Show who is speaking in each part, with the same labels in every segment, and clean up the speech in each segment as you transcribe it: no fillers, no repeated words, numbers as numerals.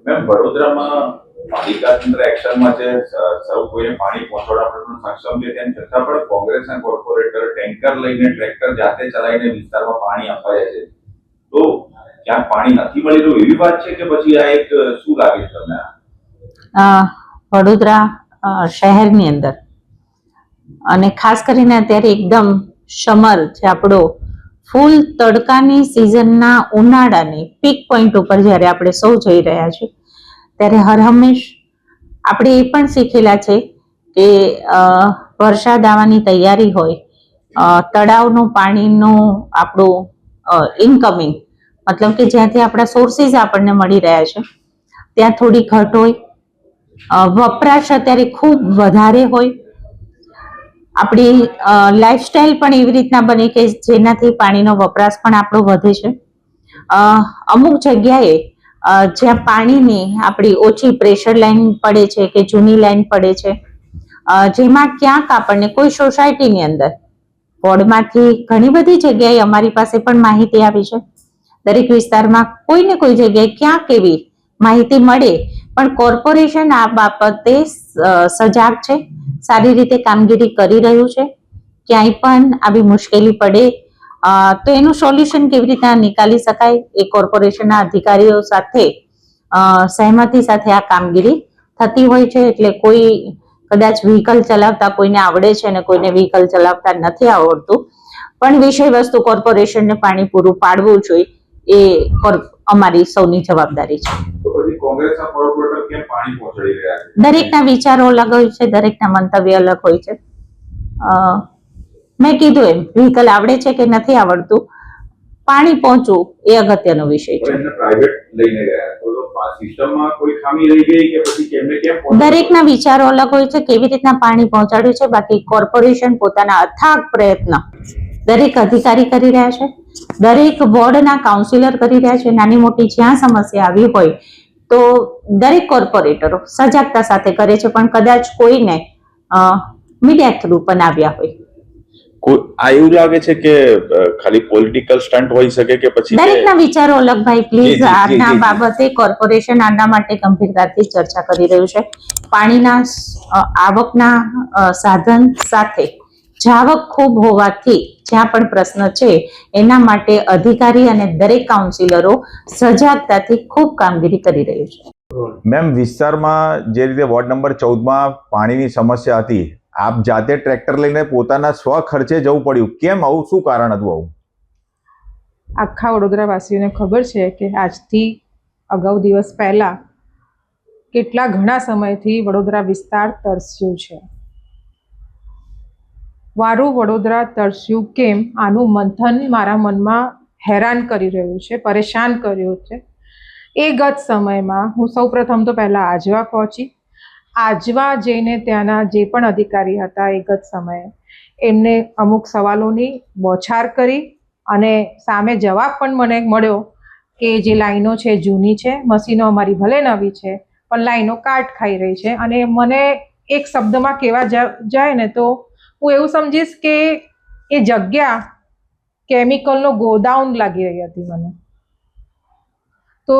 Speaker 1: Ma'am વડોદરામાં પાલિકા તંત્ર એક્શનમાં છે, સૌ કોઈને પાણી પહોંચાડવા માટે સક્ષમ છે, તેમ છતાં પણ કોંગ્રેસના કોર્પોરેટર ટેન્કર લઈને ટ્રેક્ટર જાતે ચલાવીને વિસ્તારમાં પાણી આપવા જાય છે. તો ક્યાં પાણી નથી મળી રહ્યું એવી વાત છે કે પછી આ એક શું લાગે છે તમને?
Speaker 2: વડોદરા શહેરની અંદર અને ખાસ કરીને અત્યારે એકદમ સમર છે આપણો, ફૂલ તડકાની સિઝનના ઉનાળાની પીક પોઈન્ટ ઉપર જ્યારે આપણે સૌ જઈ રહ્યા છીએ ત્યારે હર હંમેશ આપણે એ પણ શીખેલા છે કે વરસાદ આવવાની તૈયારી હોય, તળાવનું પાણીનું આપણું ઇનકમિંગ મતલબ કે જ્યાંથી આપણા સોર્સિસ આપણને મળી રહ્યા છે ત્યાં થોડી ઘટ હોય, વપરાશ અત્યારે ખૂબ વધારે હોય, આપણી લાઈફસ્ટાઈલ પણ એવી રીતના બને કે જેનાથી પાણીનો વપરાશ પણ આપણો વધે છે. અમુક જગ્યાએ જ્યાં પાણીની આપણી ઓછી પ્રેશર લાઈન પડે છે કે જૂની લાઈન પડે છે, જેમાં ક્યાંક આપણને કોઈ સોસાયટીની અંદર વોર્ડમાંથી ઘણી બધી જગ્યાએ અમારી પાસે પણ માહિતી આવી છે. દરેક વિસ્તારમાં કોઈ ને કોઈ જગ્યાએ ક્યાંક એવી માહિતી મળે, પણ કોર્પોરેશન આ બાબતે સજાગ છે, સારી રીતે કામગીરી કરી રહ્યું છે. ક્યાંય પણ આવી મુશ્કેલી પડે તો એનું સોલ્યુશન કેવી રીતના નીકાળી શકાય એ કોર્પોરેશનના અધિકારીઓ સાથે સહેમતી સાથે આ કામગીરી થતી હોય છે. એટલે કોઈ કદાચ વ્હીકલ ચલાવતા કોઈને આવડે છે અને કોઈને વ્હીકલ ચલાવતા નથી આવડતું, પણ વિષય વસ્તુ કોર્પોરેશનને પાણી પૂરું પાડવું જોઈએ એ અમારી સૌની જવાબદારી છે. દરેકના વિચારો અલગ હોય છે, દરેકના મંતવ્ય અલગ હોય છે. મેં કીધું એમ વ્હીકલ આવડે છે કે નથી આવડતું, પાણી પહોંચવું એ અગત્યનો વિષય છે. દરેકના વિચારો અલગ હોય છે, કેવી રીતના પાણી પહોંચાડ્યું છે. બાકી કોર્પોરેશન પોતાના અથાગ પ્રયત્ન દરેક અધિકારી કરી રહ્યા છે, દરેક વોર્ડના કાઉન્સિલર કરી રહ્યા છે. નાની મોટી જ્યાં સમસ્યા આવી હોય તો દરેક કોર્પોરેટરો સજાગતા સાથે કરે છે, પણ કદાચ કોઈને મીડિયા થ્રુ પણ આવ્યા હોય.
Speaker 3: આ એવું લાગે છે કે ખાલી પોલિટિકલ સ્ટન્ટ હોઈ શકે કે પછી
Speaker 2: દરેકના વિચારો અલગ. ભાઈ પ્લીઝ, આના બાબતે કોર્પોરેશન આના માટે ગંભીરતાથી ચર્ચા કરી રહ્યું છે. પાણીના આવકના સાધન સાથે જાવક ખૂબ હોવાથી જ્યાં પણ પ્રશ્ન છે એના માટે અધિકારી અને દરેક કાઉન્સિલરો સજાગતાથી ખૂબ કામગીરી કરી રહ્યું છે.
Speaker 3: મેમ, વિસ્તારમાં જે રીતે વોર્ડ નંબર 14માં પાણીની સમસ્યા હતી, આપ જાતે ટ્રેક્ટર લઈને પોતાના સ્વ ખર્ચે જવું પડ્યું, કેમ આવું, શું કારણ હતું આવું?
Speaker 4: આખા વડોદરાવાસીઓને ખબર છે કે આજથી અગાઉ દિવસ પહેલા કેટલા ઘણા સમયથી વડોદરા વિસ્તાર તરસ્યું છે. વારું વડોદરા તરસ્યું કેમ, આનું મંથન મારા મનમાં હેરાન કરી રહ્યું છે, પરેશાન કર્યું છે. એ ગત સમયમાં હું સૌપ્રથમ તો પહેલાં આજવા પહોંચી. આજવા જઈને ત્યાંના જે પણ અધિકારી હતા એ ગત સમયે એમને અમુક સવાલોની બોછાર કરી અને સામે જવાબ પણ મને મળ્યો કે જે લાઈનો છે જૂની છે, મશીનો અમારી ભલે નવી છે પણ લાઈનો કાટ ખાઈ રહી છે. અને મને એક શબ્દમાં કહેવા જાય ને તો હું એવું સમજીશ કે એ જગ્યા કેમિકલનો ગોડાઉન લાગી રહી હતી મને. તો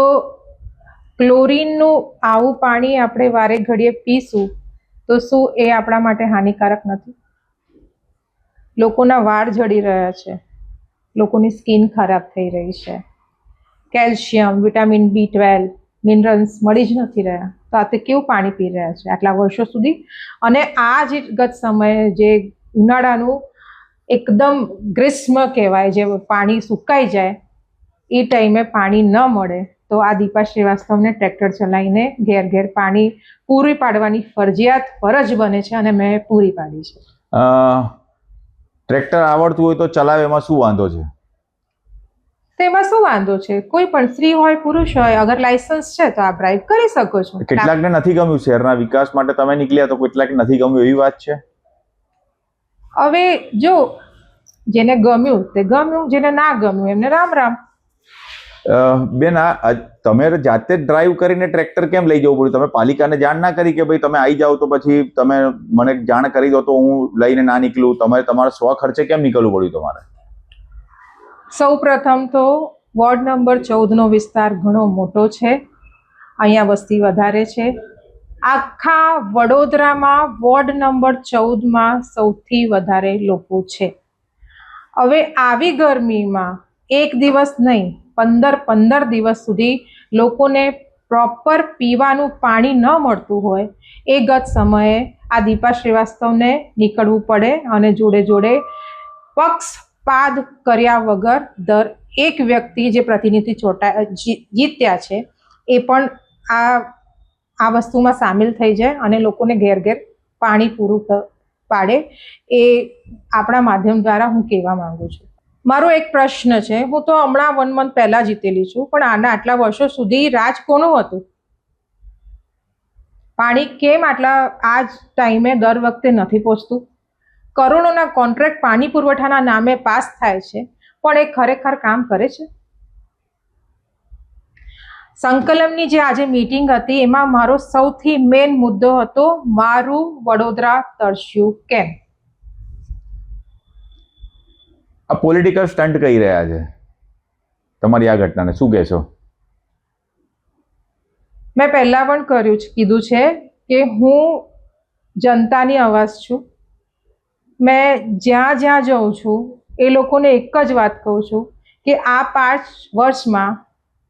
Speaker 4: ક્લોરીનનું આવું પાણી આપણે વારે ઘડીએ પીશું તો શું એ આપણા માટે હાનિકારક નથી? લોકોના વાળ ઝડી રહ્યા છે, લોકોની સ્કિન ખરાબ થઈ રહી છે, કેલ્શિયમ, વિટામિન B12, મિનરલ્સ મળી જ નથી રહ્યા. તો આ તે કેવું પાણી પી રહ્યા છે આટલા વર્ષો સુધી? અને આ જે ગત સમયે જે ઉનાળાનું એકદમ ગ્રીષ્મ કહેવાય, જે પાણી સુકાઈ જાય એ ટાઈમે પાણી ન મળે તો આ દીપા શ્રીવાસ્તવને ટ્રેક્ટર ચલાવીને ઘેર ઘેર પાણી પૂરી પાડવાની ફરજ બને છે અને મેં પૂરી પાડી છે.
Speaker 3: ટ્રેક્ટર આવડતું હોય તો ચલાવે, એમાં શું વાંધો છે?
Speaker 4: તેમાં શું વાંધો છે? કોઈ પણ સ્ત્રી હોય પુરુષ હોય, અગર લાયસન્સ છે તો આપ ડ્રાઈવ કરી શકો છો.
Speaker 3: કેટલાકને નથી ગમ્યું, શહેરના વિકાસ માટે તમે નીકળ્યા તો કેટલાક નથી ગમ્યું, એવી વાત છે.
Speaker 4: હવે જો જેને ગમ્યું તે ગમ્યું, જેને ના ગમ્યું એમને રામ રામ.
Speaker 3: બેન, તમે જાતે જ ડ્રાઈવ કરીને ટ્રેક્ટર કેમ લઈ જવું પડ્યું? તમે પાલિકાને જાણ ના કરી કે ભાઈ તમે આવી જાઓ તો પછી તમે મને જાણ કરી દો તો હું લઈને ના નીકળું? તમારે તમારા સ્વ ખર્ચે કેમ નીકળવું પડ્યું તમારે?
Speaker 4: સૌ પ્રથમ તો વોર્ડ નંબર 14નો વિસ્તાર ઘણો મોટો છે અહીંયા વસ્તી વધારે છે. આખા વડોદરામાં વોર્ડ નંબર 14માં સૌથી વધારે લોકો છે. હવે આવી ગરમીમાં એક દિવસ નહીં 15 દિવસ સુધી લોકોને પ્રોપર પીવાનું પાણી ન મળતું હોય એ ગત સમયે આ દીપા શ્રીવાસ્તવને નીકળવું પડે અને જોડે જોડે પક્ષપાત કર્યા વગર એક વ્યક્તિ જે પ્રતિનિધિ જીત્યા છે એ પણ આ વસ્તુમાં સામેલ થઈ જાય અને લોકોને ઘેર ઘેર પાણી પૂરું પાડે એ આપણા માધ્યમ દ્વારા હું કહેવા માંગુ છું. મારો એક પ્રશ્ન છે, હું તો હમણાં 1 મંથ પહેલા જીતેલી છું, પણ આટલા વર્ષો સુધી રાજ કોનું હતું? પાણી કેમ આ જ ટાઈમે દર વખતે નથી પહોંચતું? કરોડોના કોન્ટ્રાક્ટ પાણી પુરવઠાના નામે પાસ થાય છે, પણ એ ખરેખર કામ કરે છે? સંકલનની જે આજે મીટિંગ હતી એમાં મારો સૌથી મેઇન મુદ્દો હતો મારું વડોદરા તરસ્યું કેમ.
Speaker 3: આ પોલિટિકલ સ્ટન્ટ કહી રહ્યા છે. તમારી આ ઘટનાને શું કહેશો?
Speaker 4: મેં પહેલા પણ કીધું છે કે હું જનતાની અવાજ છું. મેં જ્યાં જાઉં છું એ લોકોને એક જ વાત કહું છું કે આ 5 વર્ષમાં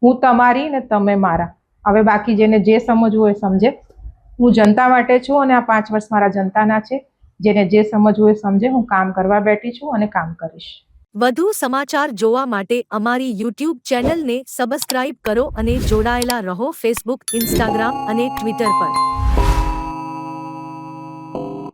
Speaker 4: હું તમારી ને તમે મારા. હવે બાકી જેને જે સમજવું હોય સમજે. હું જનતા માટે છું અને આ 5 વર્ષ મારા જનતાના છે. જેને જે સમજવું હોય સમજે. હું કામ કરવા બેઠી છું અને કામ કરીશ.
Speaker 5: વધુ સમાચાર જોવા માટે અમારી YouTube ચેનલને સબસ્ક્રાઇબ કરો અને જોડાયેલા રહો Facebook, Instagram અને Twitter પર.